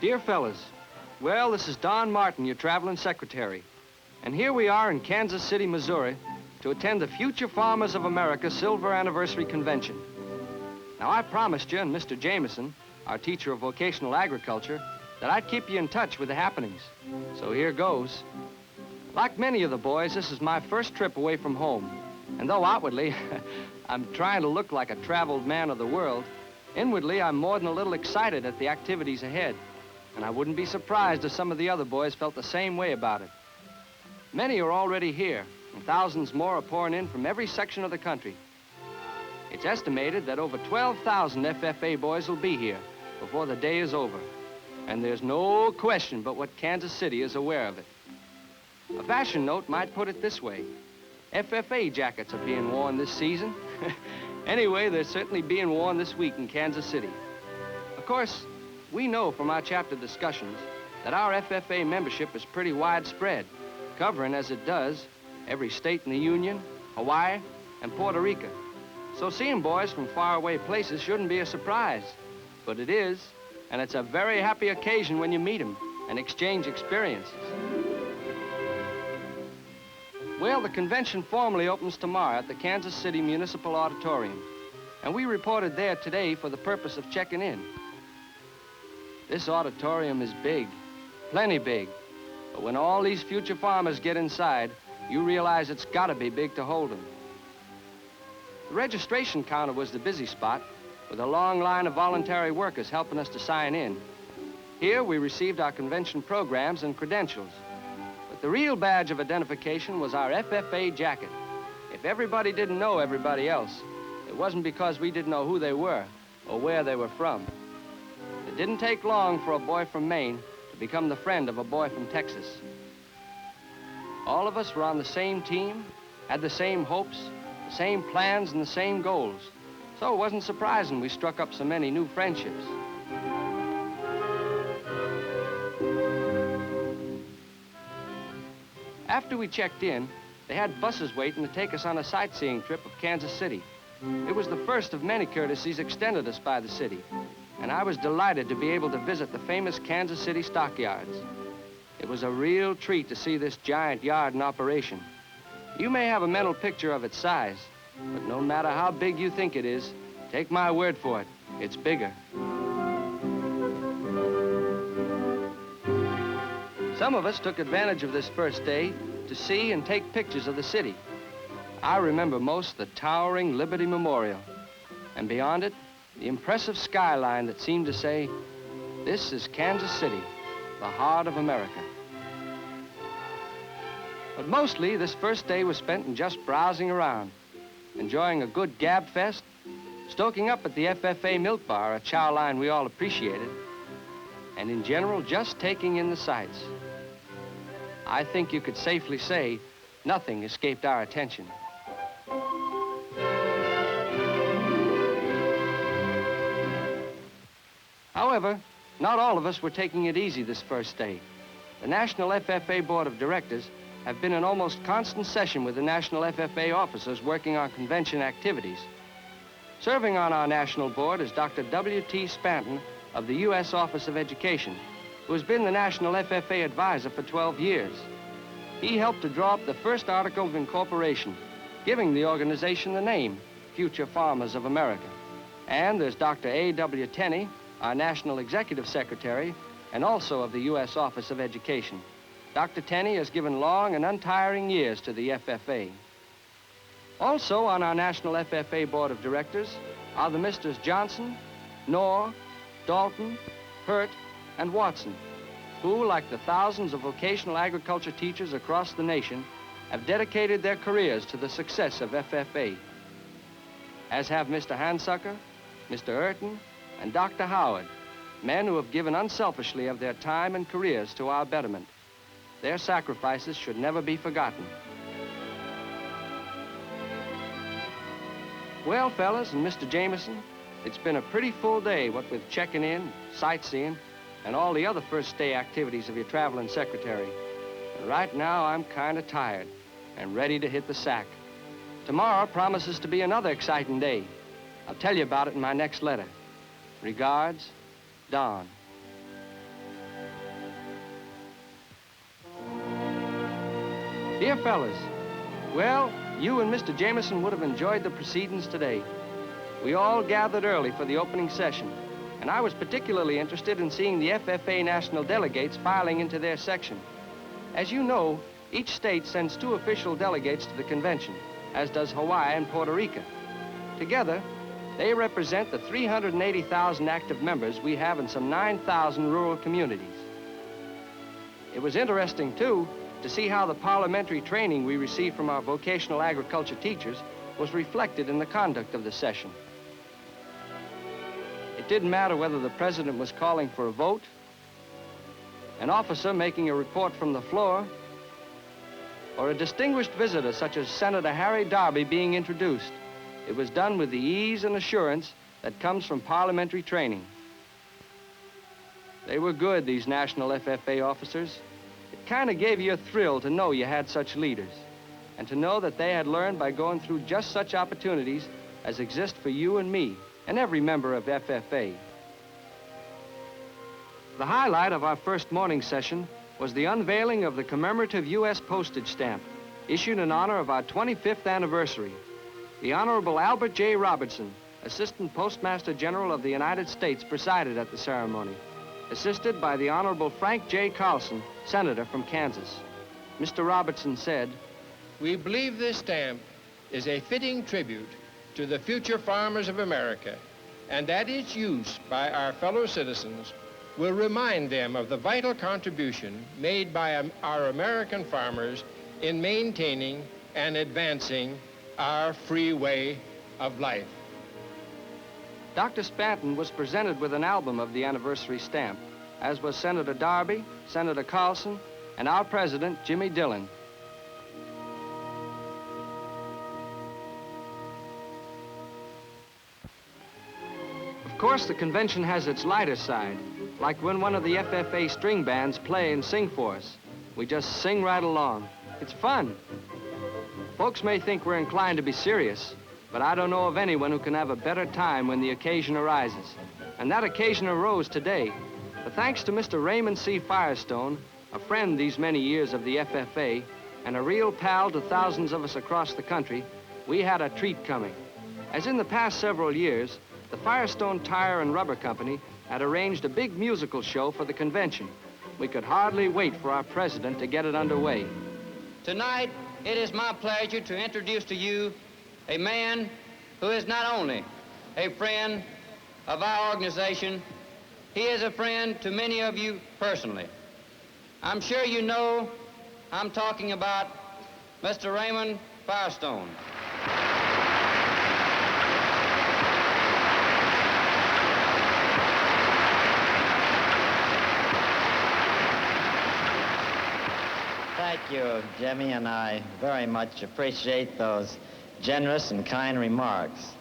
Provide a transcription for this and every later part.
Dear fellas, well, this is Don Martin, your traveling secretary. And here we are in Kansas City, Missouri, to attend the Future Farmers of America Silver Anniversary Convention. Now, I promised you and Mr. Jameson, our teacher of vocational agriculture, that I'd keep you in touch with the happenings. So here goes. Like many of the boys, this is my first trip away from home. And though outwardly, I'm trying to look like a traveled man of the world, inwardly, I'm more than a little excited at the activities ahead. And I wouldn't be surprised if some of the other boys felt the same way about it. Many are already here, and thousands more are pouring in from every section of the country. It's estimated that over 12,000 FFA boys will be here before the day is over. And there's no question but what Kansas City is aware of it. A fashion note might put it this way. FFA jackets are being worn this season. Anyway, they're certainly being worn this week in Kansas City. Of course, we know from our chapter discussions that our FFA membership is pretty widespread, covering, as it does, every state in the Union, Hawaii, and Puerto Rico. So seeing boys from faraway places shouldn't be a surprise. But it is, and it's a very happy occasion when you meet them and exchange experiences. Well, the convention formally opens tomorrow at the Kansas City Municipal Auditorium, and we reported there today for the purpose of checking in. This auditorium is big, plenty big, but when all these future farmers get inside, you realize it's gotta be big to hold them. The registration counter was the busy spot, with a long line of voluntary workers helping us to sign in. Here, we received our convention programs and credentials. But the real badge of identification was our FFA jacket. If everybody didn't know everybody else, it wasn't because we didn't know who they were or where they were from. It didn't take long for a boy from Maine to become the friend of a boy from Texas. All of us were on the same team, had the same hopes, the same plans, and the same goals. So it wasn't surprising we struck up so many new friendships. After we checked in, they had buses waiting to take us on a sightseeing trip of Kansas City. It was the first of many courtesies extended us by the city, and I was delighted to be able to visit the famous Kansas City stockyards. It was a real treat to see this giant yard in operation. You may have a mental picture of its size, but no matter how big you think it is, take my word for it, it's bigger. Some of us took advantage of this first day to see and take pictures of the city. I remember most the towering Liberty Memorial, and beyond it, the impressive skyline that seemed to say, "This is Kansas City, the heart of America." But mostly, this first day was spent in just browsing around, enjoying a good gab fest, stoking up at the FFA milk bar, a chow line we all appreciated, and in general, just taking in the sights. I think you could safely say nothing escaped our attention. However, not all of us were taking it easy this first day. The National FFA Board of Directors have been in almost constant session with the National FFA officers working on convention activities. Serving on our national board is Dr. W.T. Spanton of the U.S. Office of Education, who has been the National FFA advisor for 12 years. He helped to draw up the first article of incorporation, giving the organization the name, Future Farmers of America. And there's Dr. A.W. Tenney, our National Executive Secretary, and also of the U.S. Office of Education. Dr. Tenney has given long and untiring years to the FFA. Also on our National FFA Board of Directors are the Misters Johnson, Knorr, Dalton, Hurt, and Watson, who, like the thousands of vocational agriculture teachers across the nation, have dedicated their careers to the success of FFA, as have Mr. Handsucker, Mr. Urton, and Dr. Howard, men who have given unselfishly of their time and careers to our betterment. Their sacrifices should never be forgotten. Well, fellas, and Mr. Jameson, it's been a pretty full day, what with checking in, sightseeing, and all the other first day activities of your traveling secretary. And right now, I'm kind of tired and ready to hit the sack. Tomorrow promises to be another exciting day. I'll tell you about it in my next letter. Regards, Don. Dear fellas, well, you and Mr. Jameson would have enjoyed the proceedings today. We all gathered early for the opening session, and I was particularly interested in seeing the FFA national delegates filing into their section. As you know, each state sends 2 official delegates to the convention, as does Hawaii and Puerto Rico. Together, they represent the 380,000 active members we have in some 9,000 rural communities. It was interesting, too, to see how the parliamentary training we received from our vocational agriculture teachers was reflected in the conduct of the session. It didn't matter whether the president was calling for a vote, an officer making a report from the floor, or a distinguished visitor such as Senator Harry Darby being introduced. It was done with the ease and assurance that comes from parliamentary training. They were good, these national FFA officers. It kind of gave you a thrill to know you had such leaders, and to know that they had learned by going through just such opportunities as exist for you and me, and every member of FFA. The highlight of our first morning session was the unveiling of the commemorative U.S. postage stamp, issued in honor of our 25th anniversary. The Honorable Albert J. Robertson, Assistant Postmaster General of the United States, presided at the ceremony, assisted by the Honorable Frank J. Carlson, Senator from Kansas. Mr. Robertson said, "We believe this stamp is a fitting tribute to the future farmers of America, and that its use by our fellow citizens will remind them of the vital contribution made by our American farmers in maintaining and advancing our free way of life." Dr. Spanton was presented with an album of the anniversary stamp, as was Senator Darby, Senator Carlson, and our president, Jimmy Dillon. Of course, the convention has its lighter side, like when one of the FFA string bands play and sing for us. We just sing right along. It's fun. Folks may think we're inclined to be serious, but I don't know of anyone who can have a better time when the occasion arises. And that occasion arose today. But thanks to Mr. Raymond Firestone, a friend these many years of the FFA, and a real pal to thousands of us across the country, we had a treat coming. As in the past several years, the Firestone Tire and Rubber Company had arranged a big musical show for the convention. We could hardly wait for our president to get it underway. Tonight, it is my pleasure to introduce to you a man who is not only a friend of our organization, he is a friend to many of you personally. I'm sure you know I'm talking about Mr. Raymond Firestone. Thank you, Jimmy, and I very much appreciate those generous and kind remarks.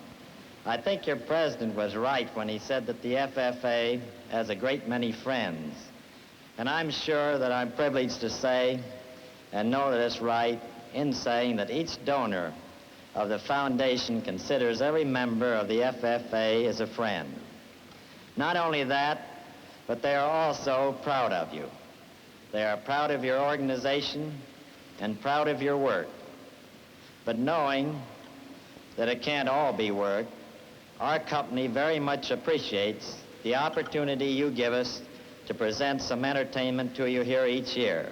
I think your president was right when he said that the FFA has a great many friends. And I'm sure that I'm privileged to say and know that it's right in saying that each donor of the foundation considers every member of the FFA as a friend. Not only that, but they are also proud of you. They are proud of your organization and proud of your work. But knowing that it can't all be work, our company very much appreciates the opportunity you give us to present some entertainment to you here each year.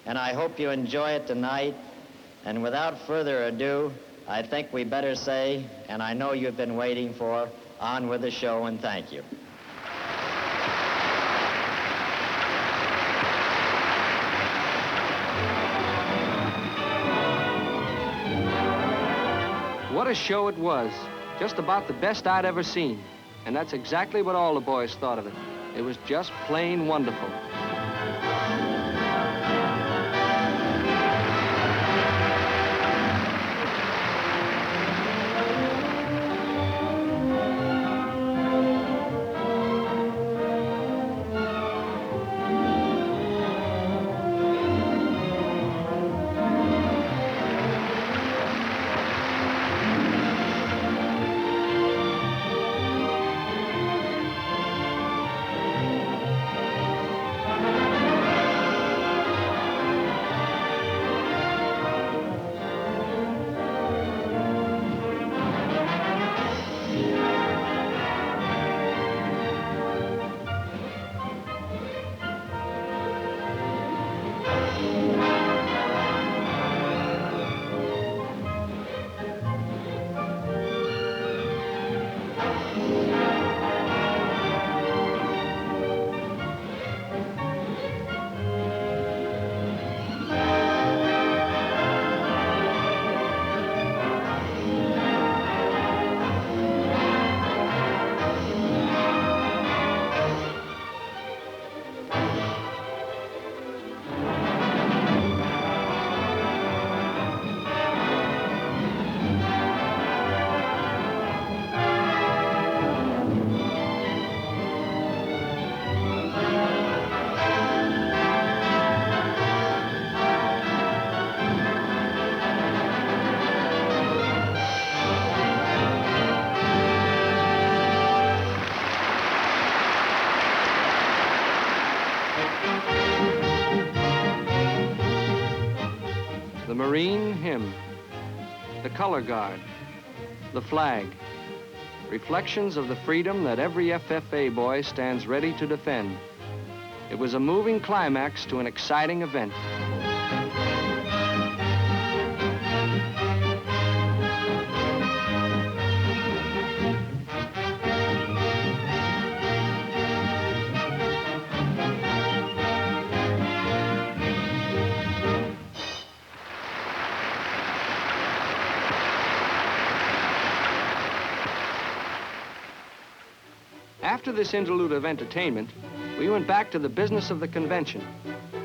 And I hope you enjoy it tonight. And without further ado, I think we better say, and I know you've been waiting for, on with the show, and thank you. What a show it was. Just about the best I'd ever seen. And that's exactly what all the boys thought of it. It was just plain wonderful. Marine hymn, the color guard, the flag, reflections of the freedom that every FFA boy stands ready to defend. It was a moving climax to an exciting event. After this interlude of entertainment, we went back to the business of the convention,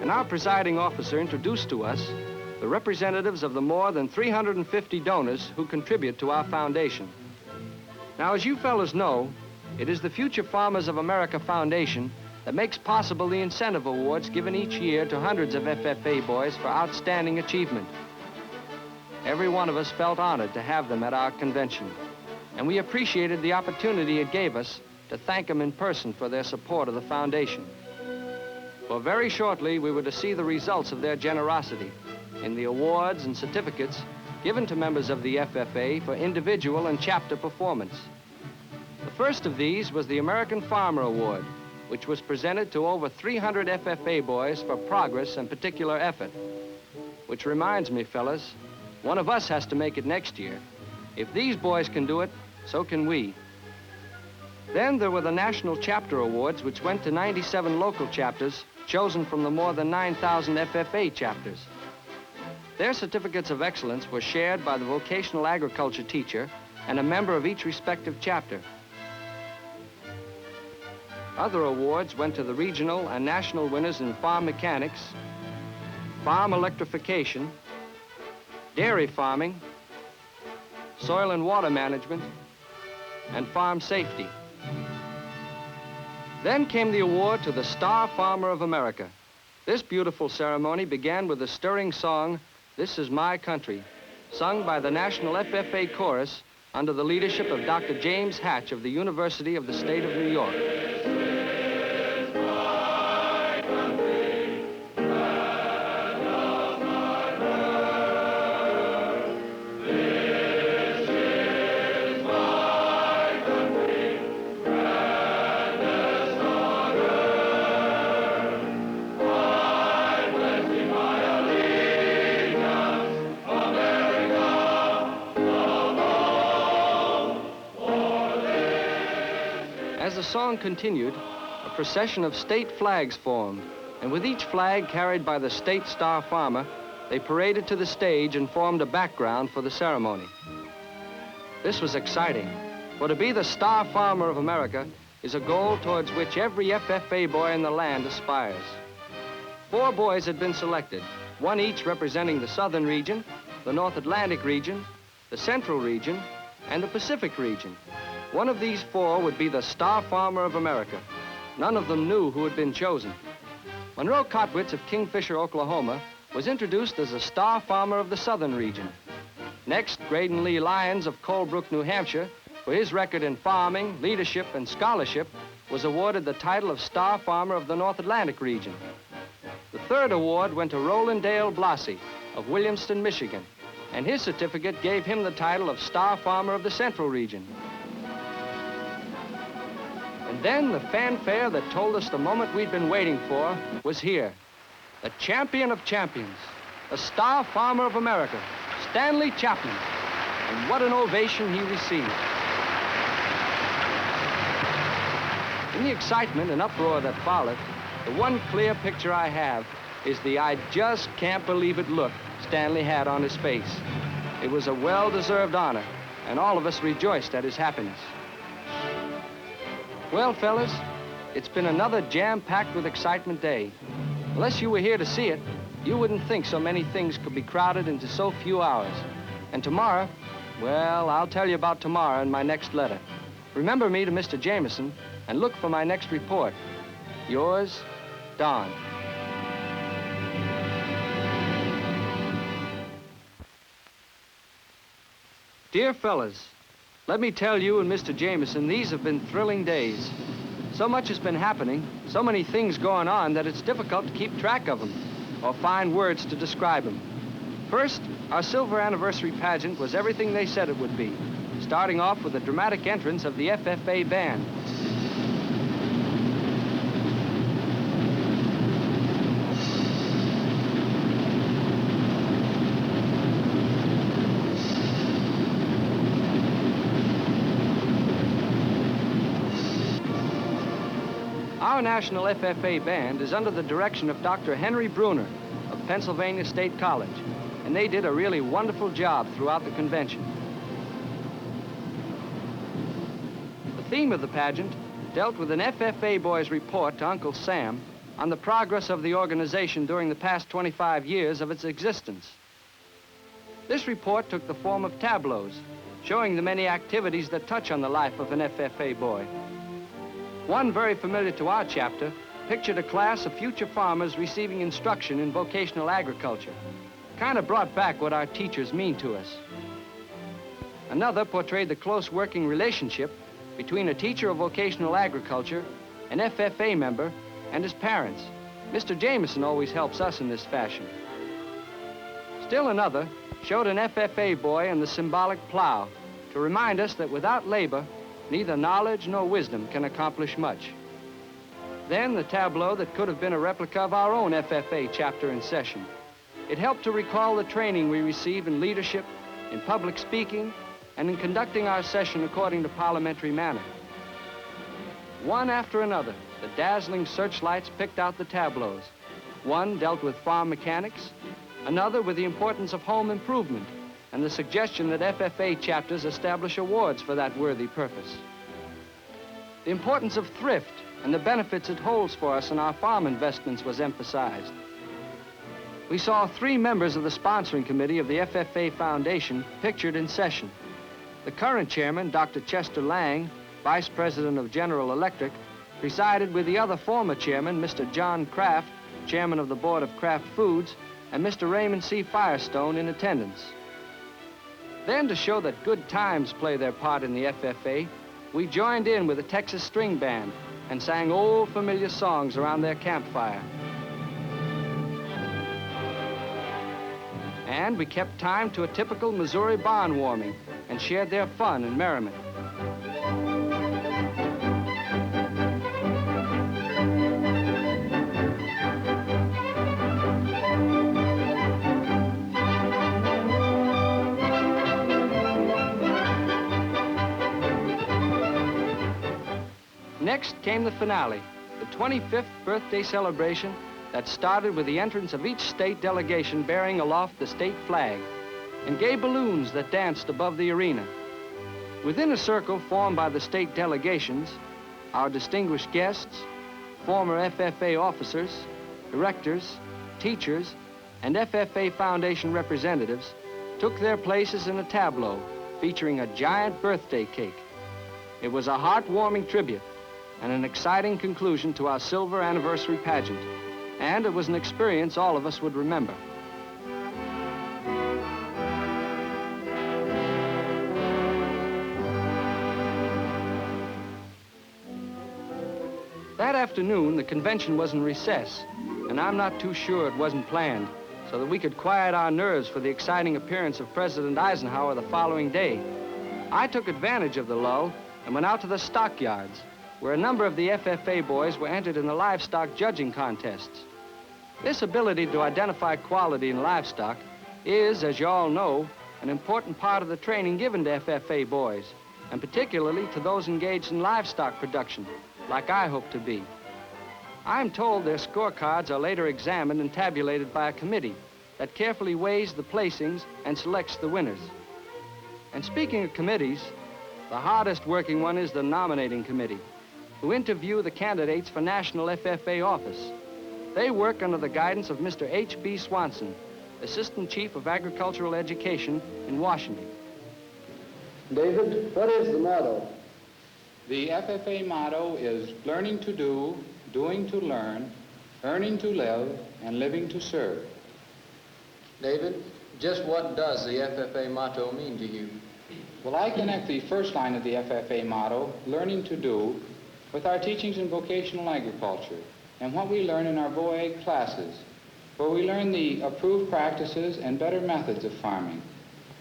and our presiding officer introduced to us the representatives of the more than 350 donors who contribute to our foundation. Now, as you fellas know, it is the Future Farmers of America Foundation that makes possible the incentive awards given each year to hundreds of FFA boys for outstanding achievement. Every one of us felt honored to have them at our convention, and we appreciated the opportunity it gave us to thank them in person for their support of the foundation. For very shortly, we were to see the results of their generosity in the awards and certificates given to members of the FFA for individual and chapter performance. The first of these was the American Farmer Award, which was presented to over 300 FFA boys for progress and particular effort. Which reminds me, fellas, one of us has to make it next year. If these boys can do it, so can we. Then there were the National Chapter Awards, which went to 97 local chapters chosen from the more than 9,000 FFA chapters. Their certificates of excellence were shared by the vocational agriculture teacher and a member of each respective chapter. Other awards went to the regional and national winners in farm mechanics, farm electrification, dairy farming, soil and water management, and farm safety. Then came the award to the Star Farmer of America. This beautiful ceremony began with the stirring song, "This Is My Country," sung by the National FFA Chorus under the leadership of Dr. James Hatch of the University of the State of New York. As the song continued, a procession of state flags formed, and with each flag carried by the state star farmer, they paraded to the stage and formed a background for the ceremony. This was exciting, for to be the Star Farmer of America is a goal towards which every FFA boy in the land aspires. 4 boys had been selected, one each representing the Southern region, the North Atlantic region, the Central region, and the Pacific region. One of these 4 would be the Star Farmer of America. None of them knew who had been chosen. Monroe Kotwitz of Kingfisher, Oklahoma, was introduced as the Star Farmer of the Southern region. Next, Graydon Lee Lyons of Colebrook, New Hampshire, for his record in farming, leadership, and scholarship, was awarded the title of Star Farmer of the North Atlantic region. The 3rd award went to Roland Dale Blossy of Williamston, Michigan, and his certificate gave him the title of Star Farmer of the Central region. And then the fanfare that told us the moment we'd been waiting for was here. The champion of champions, the Star Farmer of America, Stanley Chapman. And what an ovation he received. In the excitement and uproar that followed, the one clear picture I have is the "I just can't believe it" look Stanley had on his face. It was a well-deserved honor, and all of us rejoiced at his happiness. Well, fellas, it's been another jam-packed with excitement day. Unless you were here to see it, you wouldn't think so many things could be crowded into so few hours. And tomorrow, well, I'll tell you about tomorrow in my next letter. Remember me to Mr. Jameson and look for my next report. Yours, Don. Dear fellas, let me tell you and Mr. Jameson, these have been thrilling days. So much has been happening, so many things going on that it's difficult to keep track of them or find words to describe them. First, our silver anniversary pageant was everything they said it would be, starting off with the dramatic entrance of the FFA band. Our National FFA Band is under the direction of Dr. Henry Bruner of Pennsylvania State College, and they did a really wonderful job throughout the convention. The theme of the pageant dealt with an FFA boy's report to Uncle Sam on the progress of the organization during the past 25 years of its existence. This report took the form of tableaus, showing the many activities that touch on the life of an FFA boy. One very familiar to our chapter pictured a class of future farmers receiving instruction in vocational agriculture. Kind of brought back what our teachers mean to us. Another portrayed the close working relationship between a teacher of vocational agriculture, an FFA member, and his parents. Mr. Jameson always helps us in this fashion. Still another showed an FFA boy and the symbolic plow to remind us that without labor, neither knowledge nor wisdom can accomplish much. Then the tableau that could have been a replica of our own FFA chapter in session. It helped to recall the training we receive in leadership, in public speaking, and in conducting our session according to parliamentary manner. One after another, the dazzling searchlights picked out the tableaus. One dealt with farm mechanics, another with the importance of home improvement, and the suggestion that FFA chapters establish awards for that worthy purpose. The importance of thrift and the benefits it holds for us in our farm investments was emphasized. We saw 3 members of the sponsoring committee of the FFA Foundation pictured in session. The current chairman, Dr. Chester Lang, vice president of General Electric, presided with the other former chairman, Mr. John Kraft, chairman of the Board of Kraft Foods, and Mr. Raymond Firestone in attendance. Then, to show that good times play their part in the FFA, we joined in with a Texas string band and sang old familiar songs around their campfire. And we kept time to a typical Missouri barn warming and shared their fun and merriment. Next came the finale, the 25th birthday celebration that started with the entrance of each state delegation bearing aloft the state flag and gay balloons that danced above the arena. Within a circle formed by the state delegations, our distinguished guests, former FFA officers, directors, teachers, and FFA Foundation representatives took their places in a tableau featuring a giant birthday cake. It was a heartwarming tribute and an exciting conclusion to our silver anniversary pageant, and it was an experience all of us would remember. That afternoon, the convention was in recess, and I'm not too sure it wasn't planned, so that we could quiet our nerves for the exciting appearance of President Eisenhower the following day. I took advantage of the lull and went out to the stockyards, where a number of the FFA boys were entered in the livestock judging contests. This ability to identify quality in livestock is, as you all know, an important part of the training given to FFA boys, and particularly to those engaged in livestock production, like I hope to be. I'm told their scorecards are later examined and tabulated by a committee that carefully weighs the placings and selects the winners. And speaking of committees, the hardest working one is the Nominating Committee, who interview the candidates for National FFA office. They work under the guidance of Mr. H.B. Swanson, Assistant Chief of Agricultural Education in Washington. David, what is the motto? The FFA motto is learning to do, doing to learn, earning to live, and living to serve. David, just what does the FFA motto mean to you? Well, I connect the first line of the FFA motto, learning to do, with our teachings in vocational agriculture and what we learn in our VOAG classes. where we learn the approved practices and better methods of farming,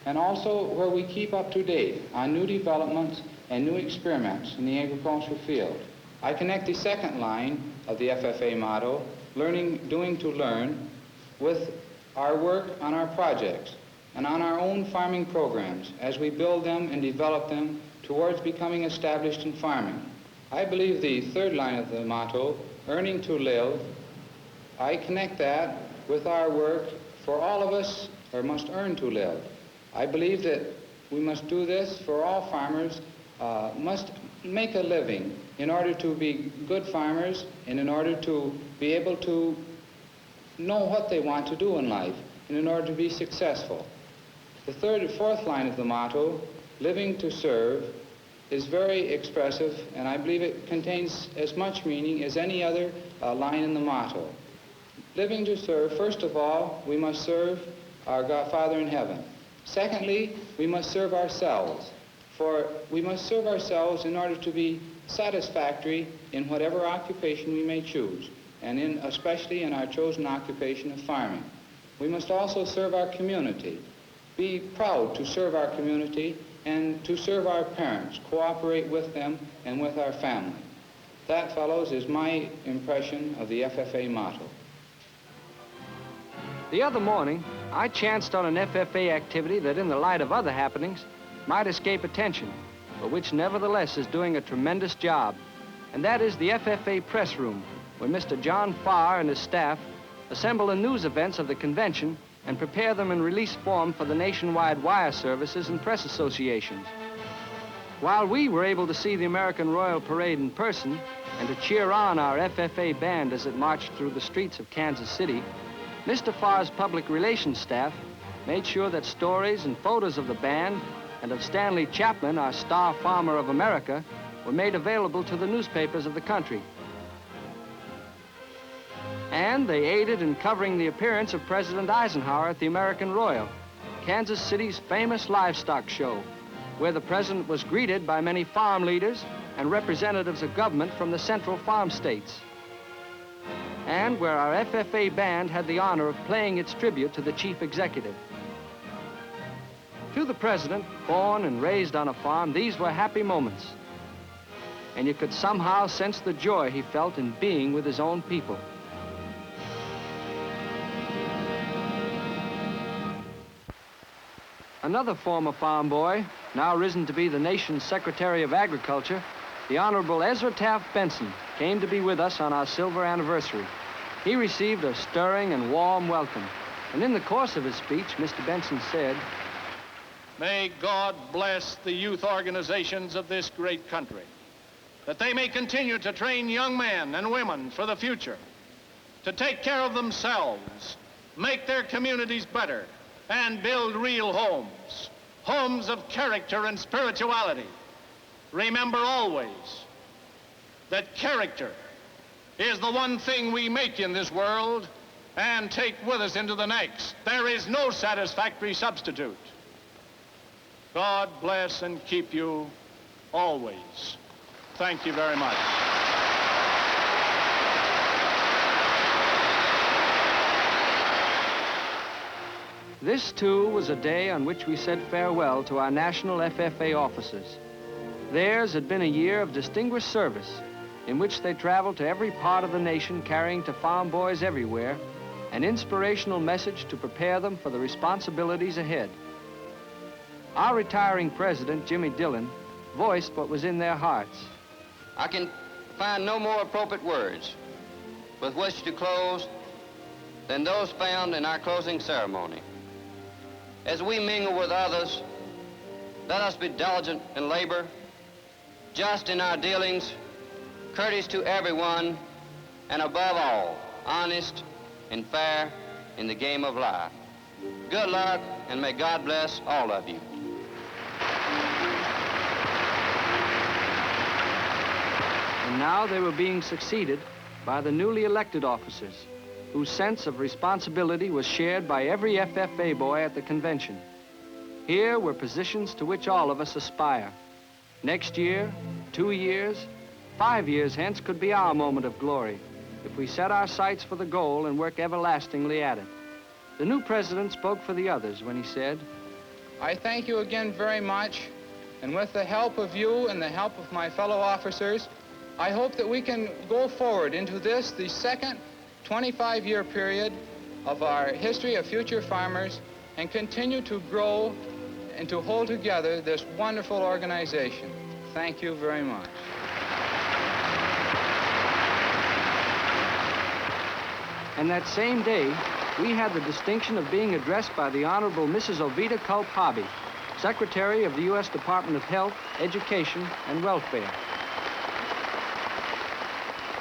and also where we keep up to date on new developments and new experiments in the agricultural field. I connect the second line of the FFA motto, learning, doing to learn, with our work on our projects and on our own farming programs as we build them and develop them towards becoming established in farming. I believe the third line of the motto, earning to live, I connect that with our work for all of us or must earn to live. I believe that we must do this for all farmers, must make a living in order to be good farmers and in order to be able to know what they want to do in life and in order to be successful. The third and fourth line of the motto, living to serve, is very expressive, and I believe it contains as much meaning as any other line in the motto. Living to serve, first of all, we must serve our God, Father in heaven. Secondly, we must serve ourselves, for we must serve ourselves in order to be satisfactory in whatever occupation we may choose, and especially in our chosen occupation of farming. We must also serve our community, be proud to serve our community and to serve our parents, cooperate with them and with our family. That, fellows, is my impression of the FFA motto. The other morning, I chanced on an FFA activity that in the light of other happenings might escape attention, but which nevertheless is doing a tremendous job. And that is the FFA Press Room, where Mr. John Farr and his staff assemble the news events of the convention and prepare them in release form for the nationwide wire services and press associations. While we were able to see the American Royal Parade in person and to cheer on our FFA band as it marched through the streets of Kansas City, Mr. Farr's public relations staff made sure that stories and photos of the band and of Stanley Chapman, our star farmer of America, were made available to the newspapers of the country. And they aided in covering the appearance of President Eisenhower at the American Royal, Kansas City's famous livestock show, where the president was greeted by many farm leaders and representatives of government from the central farm states, and where our FFA band had the honor of playing its tribute to the chief executive. To the president, born and raised on a farm, these were happy moments, and you could somehow sense the joy he felt in being with his own people. Another former farm boy, now risen to be the nation's Secretary of Agriculture, the Honorable Ezra Taft Benson, came to be with us on our silver anniversary. He received a stirring and warm welcome, and in the course of his speech, Mr. Benson said, "May God bless the youth organizations of this great country, that they may continue to train young men and women for the future, to take care of themselves, make their communities better, and build real homes, homes of character and spirituality. Remember always that character is the one thing we make in this world and take with us into the next. There is no satisfactory substitute. God bless and keep you always. Thank you very much." This, too, was a day on which we said farewell to our national FFA officers. Theirs had been a year of distinguished service in which they traveled to every part of the nation carrying to farm boys everywhere an inspirational message to prepare them for the responsibilities ahead. Our retiring president, Jimmy Dillon, voiced what was in their hearts. I can find no more appropriate words with which to close than those found in our closing ceremony. As we mingle with others, let us be diligent in labor, just in our dealings, courteous to everyone, and above all, honest and fair in the game of life. Good luck, and may God bless all of you. And now they were being succeeded by the newly elected officers, whose sense of responsibility was shared by every FFA boy at the convention. Here were positions to which all of us aspire. Next year, 2 years, 5 years hence could be our moment of glory. if we set our sights for the goal and work everlastingly at it. The new president spoke for the others when he said, I thank you again very much, and with the help of you and the help of my fellow officers, I hope that we can go forward into this, the second 25-year period of our history of future farmers, and continue to grow and to hold together this wonderful organization. Thank you very much. And that same day, we had the distinction of being addressed by the Honorable Mrs. Ovida Culp Hobby, Secretary of the U.S. Department of Health, Education, and Welfare.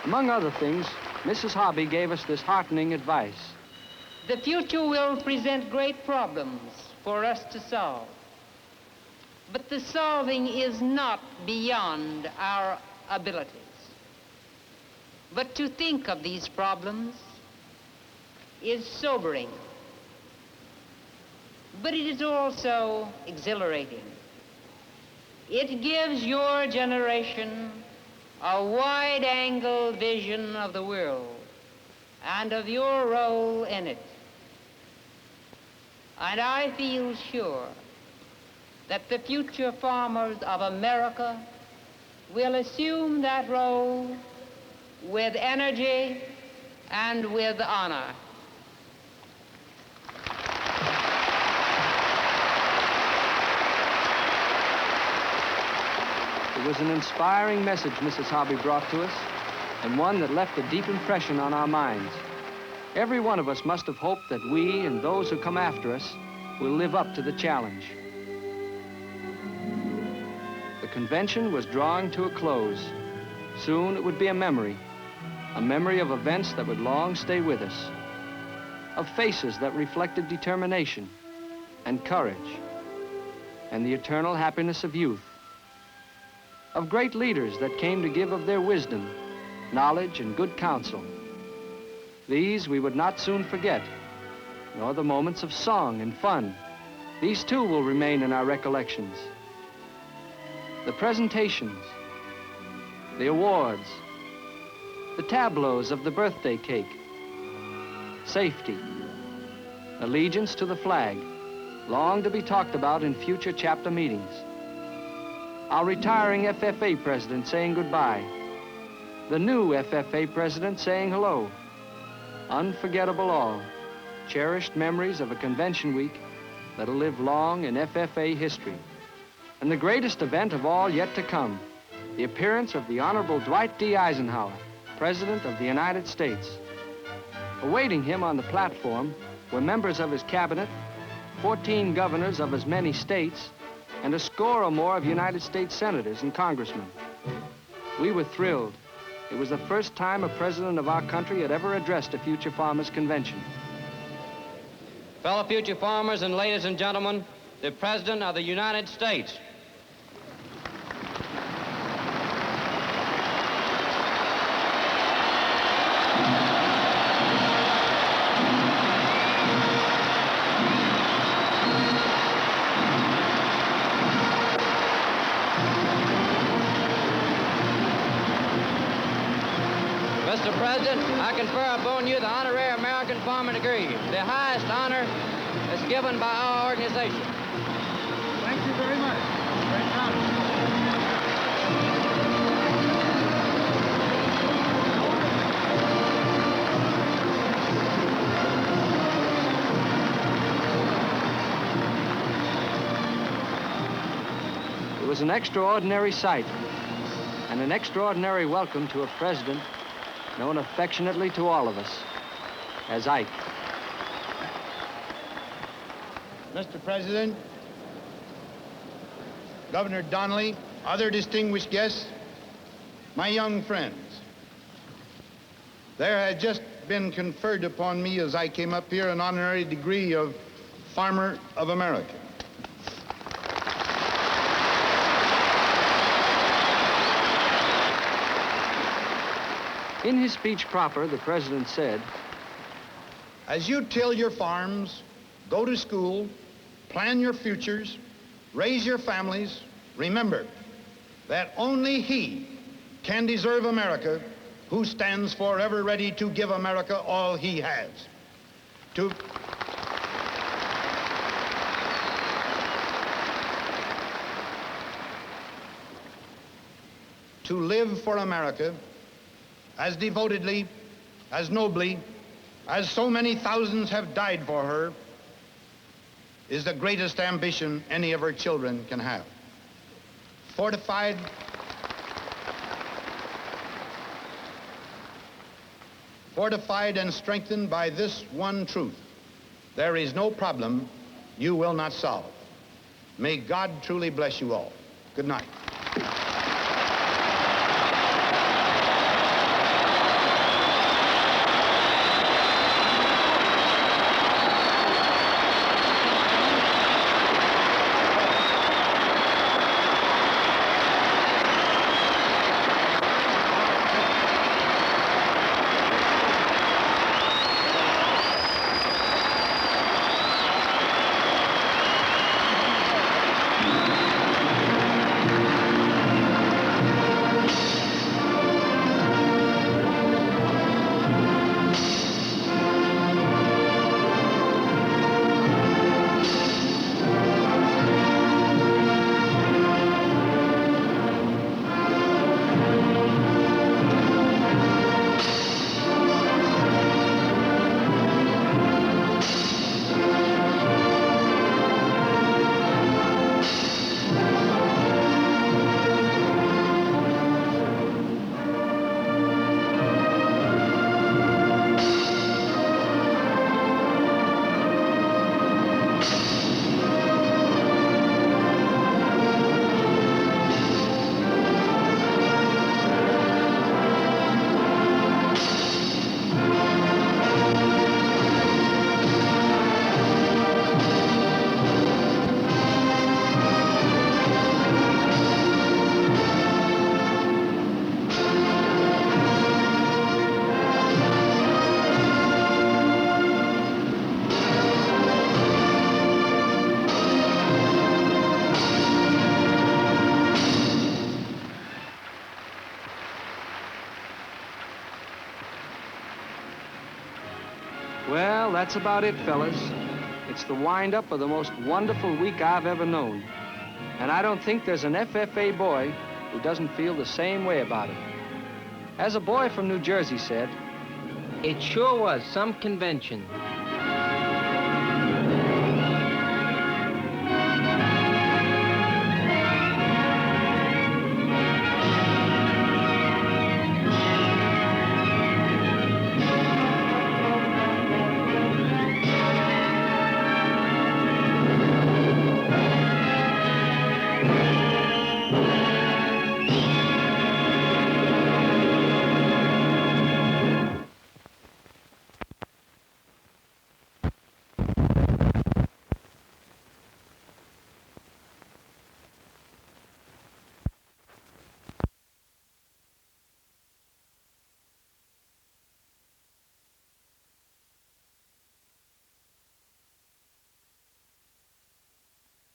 Among other things, Mrs. Hobby gave us this heartening advice. The future will present great problems for us to solve. But the solving is not beyond our abilities. But to think of these problems is sobering. But it is also exhilarating. It gives your generation a wide-angle vision of the world and of your role in it. And I feel sure that the future farmers of America will assume that role with energy and with honor. It was an inspiring message Mrs. Hobby brought to us, and one that left a deep impression on our minds. Every one of us must have hoped that we and those who come after us will live up to the challenge. The convention was drawing to a close. Soon it would be a memory of events that would long stay with us, of faces that reflected determination and courage and the eternal happiness of youth, of great leaders that came to give of their wisdom, knowledge, and good counsel. These we would not soon forget, nor the moments of song and fun. These too will remain in our recollections. The presentations, the awards, the tableaus of the birthday cake, safety, allegiance to the flag, long to be talked about in future chapter meetings. Our retiring FFA president saying goodbye, the new FFA president saying hello. Unforgettable all, cherished memories of a convention week that'll live long in FFA history. And the greatest event of all yet to come, the appearance of the Honorable Dwight D. Eisenhower, President of the United States. Awaiting him on the platform were members of his cabinet, 14 governors of as many states, and a score or more of United States senators and congressmen. We were thrilled. It was the first time a president of our country had ever addressed a Future Farmers Convention. Fellow future farmers and ladies and gentlemen, the President of the United States. Mr. President, I confer upon you the honorary American Farmer degree, the highest honor that's given by our organization. Thank you very much. Very proud of you. It was an extraordinary sight and an extraordinary welcome to a president known affectionately to all of us as Ike. Mr. President, Governor Donnelly, other distinguished guests, my young friends, there had just been conferred upon me as I came up here an honorary degree of Farmer of America. In his speech proper, the president said, As you till your farms, go to school, plan your futures, raise your families, remember that only he can deserve America who stands forever ready to give America all he has. To live for America as devotedly, as nobly, as so many thousands have died for her, is the greatest ambition any of her children can have. Fortified and strengthened by this one truth: there is no problem you will not solve. May God truly bless you all. Good night. Well, that's about it, fellas. It's the wind-up of the most wonderful week I've ever known. And I don't think there's an FFA boy who doesn't feel the same way about it. As a boy from New Jersey said, It sure was some convention.